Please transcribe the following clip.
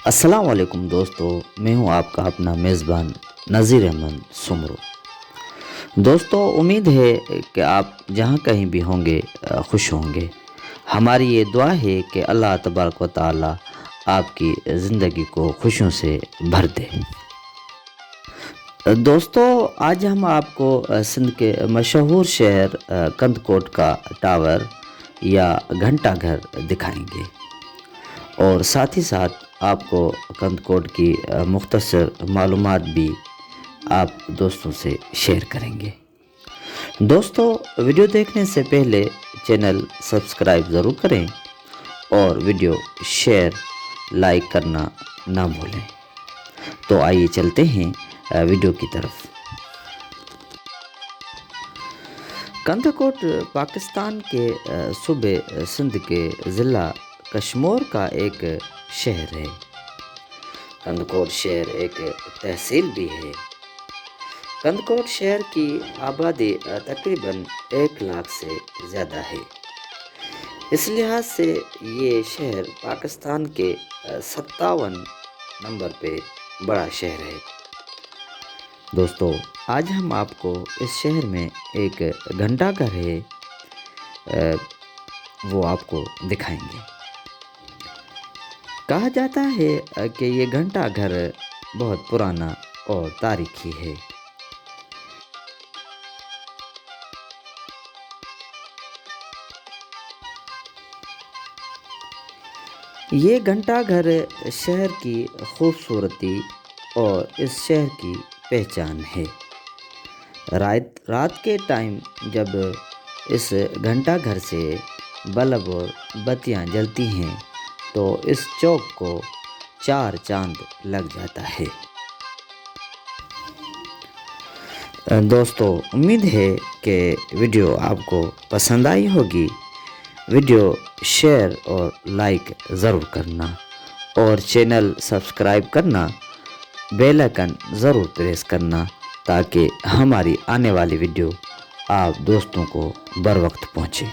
السلام علیکم دوستو، میں ہوں آپ کا اپنا میزبان نذیر احمد سمرو۔ دوستو، امید ہے کہ آپ جہاں کہیں بھی ہوں گے خوش ہوں گے۔ ہماری یہ دعا ہے کہ اللہ تبارک و تعالی آپ کی زندگی کو خوشیوں سے بھر دے۔ دوستو، آج ہم آپ کو سندھ کے مشہور شہر کند کوٹ کا ٹاور یا گھنٹہ گھر دکھائیں گے، اور ساتھ ہی ساتھ آپ کو کند کوٹ کی مختصر معلومات بھی آپ دوستوں سے شیئر کریں گے۔ دوستو، ویڈیو دیکھنے سے پہلے چینل سبسکرائب ضرور کریں اور ویڈیو شیئر لائک کرنا نہ بھولیں۔ تو آئیے چلتے ہیں ویڈیو کی طرف۔ کند کوٹ پاکستان کے صوبے سندھ کے ضلع کشمور کا ایک شہر ہے۔ کند کوٹ شہر ایک تحصیل بھی ہے۔ کند کوٹ شہر کی آبادی تقریباً 1 لاکھ سے زیادہ ہے۔ اس لحاظ سے یہ شہر پاکستان کے 57 نمبر پہ بڑا شہر ہے۔ دوستو، آج ہم آپ کو اس شہر میں ایک گھنٹہ گھر ہے وہ آپ کو دکھائیں گے۔ کہا جاتا ہے کہ یہ گھنٹہ گھر بہت پرانا اور تاریخی ہے۔ یہ گھنٹہ گھر شہر کی خوبصورتی اور اس شہر کی پہچان ہے۔ رات کے ٹائم جب اس گھنٹہ گھر سے بلب اور بتیاں جلتی ہیں تو اس چوک کو 4 چاند لگ جاتا ہے۔ دوستو، امید ہے کہ ویڈیو آپ کو پسند آئی ہوگی۔ ویڈیو شیئر اور لائک ضرور کرنا اور چینل سبسکرائب کرنا، بیل آئیکن ضرور پریس کرنا تاکہ ہماری آنے والی ویڈیو آپ دوستوں کو بر وقت پہنچے۔